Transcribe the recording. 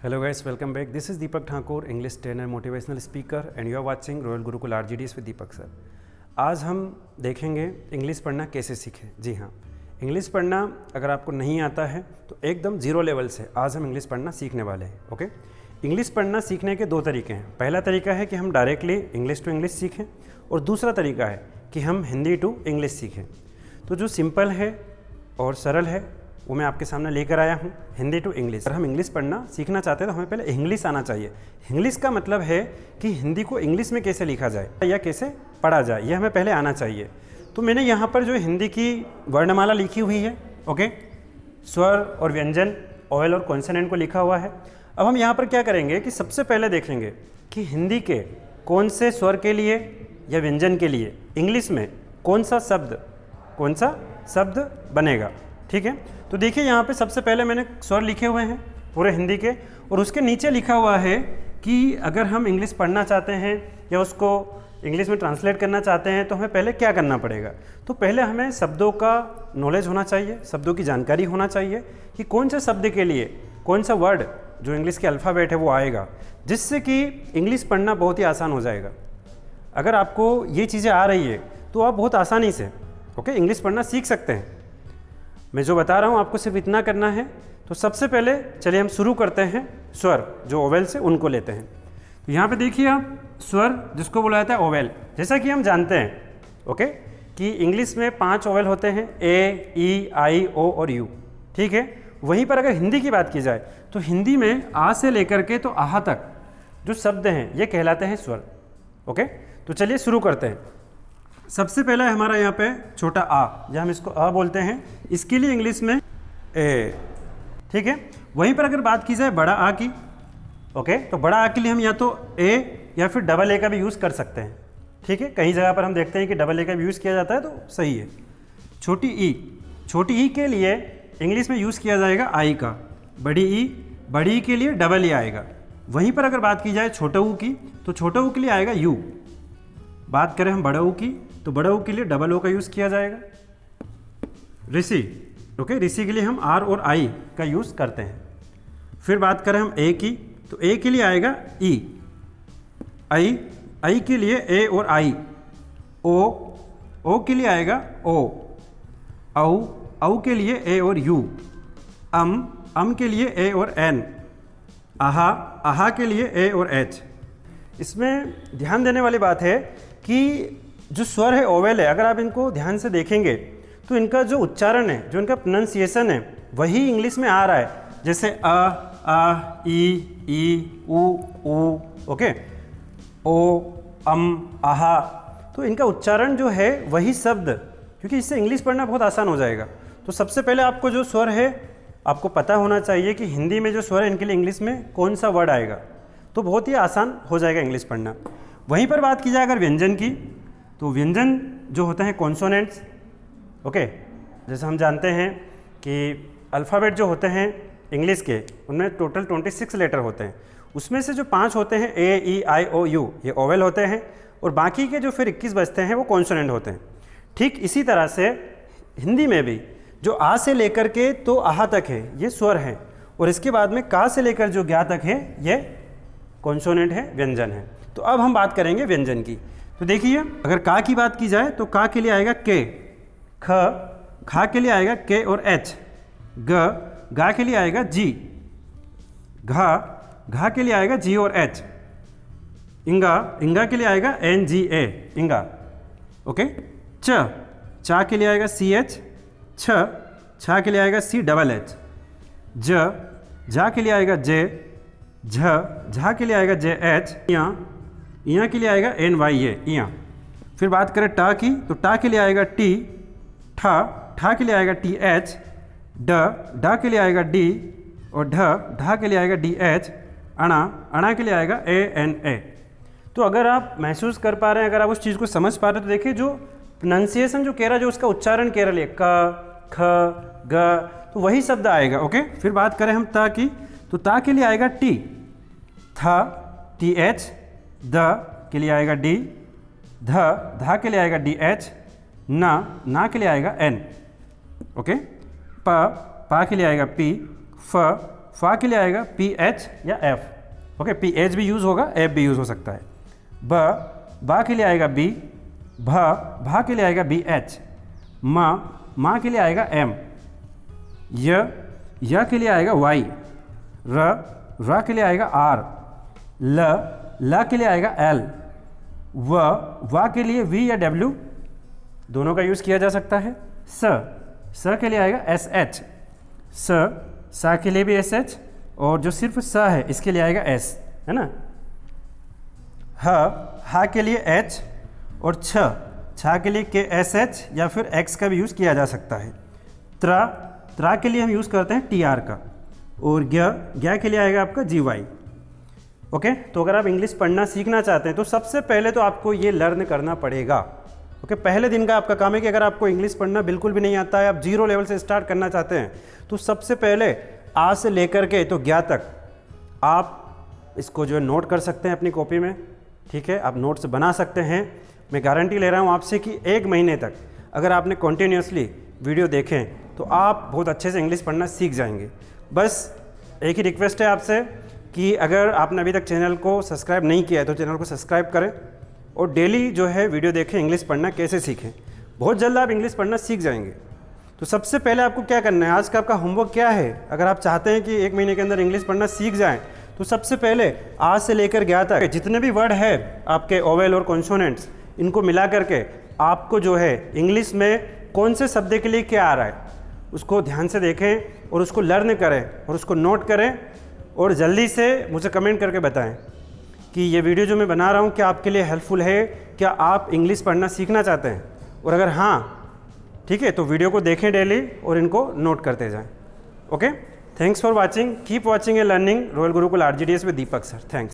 Hello guys, welcome back. This is Deepak Thakur, English trainer, motivational speaker and you are watching Royal Gurukul RGDs with Deepak sir. आज हम देखेंगे English पढ़ना कैसे सीखें। जी हाँ, English पढ़ना अगर आपको नहीं आता है तो एकदम ज़ीरो लेवल से आज हम इंग्लिश पढ़ना सीखने वाले हैं। ओके, इंग्लिश पढ़ना सीखने के दो तरीके हैं। पहला तरीका है कि हम डायरेक्टली इंग्लिश टू इंग्लिश सीखें और दूसरा तरीका है कि हम हिंदी टू इंग्लिश सीखें। तो जो सिंपल है और सरल है वो मैं आपके सामने लेकर आया हूँ, हिंदी टू इंग्लिश। अगर हम इंग्लिश पढ़ना सीखना चाहते हैं तो हमें पहले इंग्लिश आना चाहिए। इंग्लिश का मतलब है कि हिंदी को इंग्लिश में कैसे लिखा जाए या कैसे पढ़ा जाए, ये हमें पहले आना चाहिए। तो मैंने यहाँ पर जो हिंदी की वर्णमाला लिखी हुई है, ओके, स्वर और व्यंजन, ओवल और कॉन्सोनेंट को लिखा हुआ है। अब हम यहाँ पर क्या करेंगे कि सबसे पहले देखेंगे कि हिंदी के कौन से स्वर के लिए या व्यंजन के लिए इंग्लिश में कौन सा शब्द बनेगा। ठीक है, तो देखिए यहाँ पे सबसे पहले मैंने स्वर लिखे हुए हैं पूरे हिंदी के और उसके नीचे लिखा हुआ है कि अगर हम इंग्लिश पढ़ना चाहते हैं या उसको इंग्लिश में ट्रांसलेट करना चाहते हैं तो हमें पहले क्या करना पड़ेगा। तो पहले हमें शब्दों का नॉलेज होना चाहिए, शब्दों की जानकारी होना चाहिए कि कौन से शब्द के लिए कौन सा वर्ड जो इंग्लिश के अल्फ़ाबेट है वो आएगा, जिससे कि इंग्लिश पढ़ना बहुत ही आसान हो जाएगा। अगर आपको ये चीज़ें आ रही है तो आप बहुत आसानी से इंग्लिश पढ़ना सीख सकते हैं। मैं जो बता रहा हूँ आपको सिर्फ इतना करना है। तो सबसे पहले चलिए हम शुरू करते हैं स्वर जो ओवेल से उनको लेते हैं। तो यहाँ पे देखिए आप स्वर जिसको बोला जाता है ओवेल, जैसा कि हम जानते हैं कि इंग्लिश में 5 ओवेल होते हैं, ए, ई, आई, ओ और यू। ठीक है, वहीं पर अगर हिंदी की बात की जाए तो हिंदी में आ से लेकर के तो आहा तक जो शब्द हैं ये कहलाते हैं स्वर। ओके, तो चलिए शुरू करते हैं। सबसे पहला है हमारा यहाँ पे छोटा आ, जहाँ हम इसको आ बोलते हैं, इसके लिए इंग्लिश में ए। ठीक है, वहीं पर अगर बात की जाए बड़ा आ की, ओके, तो बड़ा आ के लिए हम या तो ए या फिर डबल ए का भी यूज़ कर सकते हैं। ठीक है, कई जगह पर हम देखते हैं कि डबल ए का भी यूज़ किया जाता है तो सही है। छोटी ई के लिए इंग्लिश में यूज़ किया जाएगा आई का। बड़ी ई के लिए डबल ए आएगा। वहीं पर अगर बात की जाए छोटा ऊ की तो छोटा ऊ के लिए आएगा यू। बात करें हम बड़ा ऊ की तो बड़ा ऊ के लिए डबल ओ का यूज़ किया जाएगा। ऋषि, ओके, ऋषि के लिए हम आर और आई का यूज़ करते हैं। फिर बात करें हम ए की तो ए के लिए आएगा ई। आई के लिए ए और आई। ओ के लिए आएगा ओ। औ के लिए ए और यू। अम के लिए ए और एन। आहा के लिए ए और एच। इसमें ध्यान देने वाली बात है कि जो स्वर है ओवेल है, अगर आप इनको ध्यान से देखेंगे तो इनका जो उच्चारण है, जो इनका प्रोनाउंसिएशन है वही इंग्लिश में आ रहा है। जैसे आ, ई, ऊ, ओके, ओ, आहा, तो इनका उच्चारण जो है वही शब्द, क्योंकि इससे इंग्लिश पढ़ना बहुत आसान हो जाएगा। तो सबसे पहले आपको जो स्वर है आपको पता होना चाहिए कि हिंदी में जो स्वर है इनके लिए इंग्लिश में कौन सा वर्ड आएगा, तो बहुत ही आसान हो जाएगा इंग्लिश पढ़ना। वहीं पर बात की जाए अगर व्यंजन की तो व्यंजन जो होते हैं कॉन्सोनेंट्स, ओके, जैसे हम जानते हैं कि अल्फ़ाबेट जो होते हैं इंग्लिश के उनमें टोटल 26 लेटर होते हैं। उसमें से जो 5 होते हैं ए, ई, आई, ओ, यू, ये ओवेल होते हैं और बाकी के जो फिर 21 बचते हैं वो कॉन्सोनेंट होते हैं। ठीक इसी तरह से हिंदी में भी जो आ से लेकर के तो आहा तक है ये स्वर हैं और इसके बाद में का से लेकर जो ग्या तक है ये कॉन्सोनेंट है, व्यंजन है। तो अब हम बात करेंगे व्यंजन की। तो देखिए अगर का की बात की जाए तो का के लिए आएगा के। खा के लिए आएगा के और एच। गा के लिए आएगा जी। घा के लिए आएगा जी और एच। इंगा के लिए आएगा एन जी ए, इंगा। ओके, चा के लिए आएगा सी एच। छा के लिए आएगा सी डबल एच। जा के लिए आएगा जे। झा के लिए आएगा जे एच। यहाँ के लिए आएगा एन वाई ए, यहाँ। फिर बात करें टा की तो टा के लिए आएगा टी। ठा के लिए आएगा टी एच। डा के लिए आएगा डी और ढा के लिए आएगा डी एच। अणा के लिए आएगा ए एन ए। तो अगर आप महसूस कर पा रहे हैं, अगर आप उस चीज़ को समझ पा रहे हैं तो देखिए जो प्रोनाउंसिएशन जो कह रहा है, जो उसका उच्चारण कह रहा है क, ख, ग, तो वही शब्द आएगा। ओके, फिर बात करें हम ता की तो ता के लिए आएगा टी। T H. द के लिए आएगा डी। धा के लिए आएगा डी एच। ना के लिए आएगा एन। ओके, पा के लिए आएगा पी। फा के लिए आएगा पी एच या एफ, ओके, पी एच भी यूज़ होगा, एफ भी यूज़ हो सकता है। बा के लिए आएगा बी, भा के लिए आएगा बी एच, माँ के लिए आएगा एम, य के लिए आएगा वाई, र के लिए आएगा आर, ल के लिए आएगा एल, वा के लिए वी या डब्ल्यू दोनों का यूज़ किया जा सकता है। स के लिए आएगा एस एच, सा के लिए भी एस एच, और जो सिर्फ स है इसके लिए आएगा एस, है ना। हा के लिए एच, और छा के लिए के एस एच या फिर एक्स का भी यूज़ किया जा सकता है। त्रा के लिए हम यूज़ करते हैं टी आर का, और ग्या के लिए आएगा आपका जी वाई। ओके, तो अगर आप इंग्लिश पढ़ना सीखना चाहते हैं तो सबसे पहले तो आपको ये लर्न करना पड़ेगा। ओके, पहले दिन का आपका काम है कि अगर आपको इंग्लिश पढ़ना बिल्कुल भी नहीं आता है, आप 0 लेवल से स्टार्ट करना चाहते हैं, तो सबसे पहले आ से लेकर के तो ग्या तक आप इसको जो है नोट कर सकते हैं अपनी कॉपी में, ठीक है, आप नोट्स बना सकते हैं। मैं गारंटी ले रहा हूँ आपसे कि 1 महीने तक अगर आपने कॉन्टीन्यूसली वीडियो देखें तो आप बहुत अच्छे से इंग्लिश पढ़ना सीख जाएंगे। बस एक ही रिक्वेस्ट है आपसे कि अगर आपने अभी तक चैनल को सब्सक्राइब नहीं किया है तो चैनल को सब्सक्राइब करें और डेली जो है वीडियो देखें, इंग्लिश पढ़ना कैसे सीखें। बहुत जल्द आप इंग्लिश पढ़ना सीख जाएंगे। तो सबसे पहले आपको क्या करना है, आज का आपका होमवर्क क्या है, अगर आप चाहते हैं कि 1 महीने के अंदर इंग्लिश पढ़ना सीख जाएं तो सबसे पहले आज से लेकर ग्या तक जितने भी वर्ड है आपके ओवेल और कॉन्सोनेंट्स, इनको मिला करके आपको जो है इंग्लिश में कौन से शब्द के लिए क्या आ रहा है उसको ध्यान से देखें और उसको लर्न करें और उसको नोट करें, और जल्दी से मुझे कमेंट करके बताएं कि ये वीडियो जो मैं बना रहा हूँ क्या आपके लिए हेल्पफुल है, क्या आप इंग्लिश पढ़ना सीखना चाहते हैं, और अगर हाँ ठीक है तो वीडियो को देखें डेली और इनको नोट करते जाएं। Okay, thanks for watching, keep watching and learning royal Gurukul RGDS with Deepak sir. Thanks.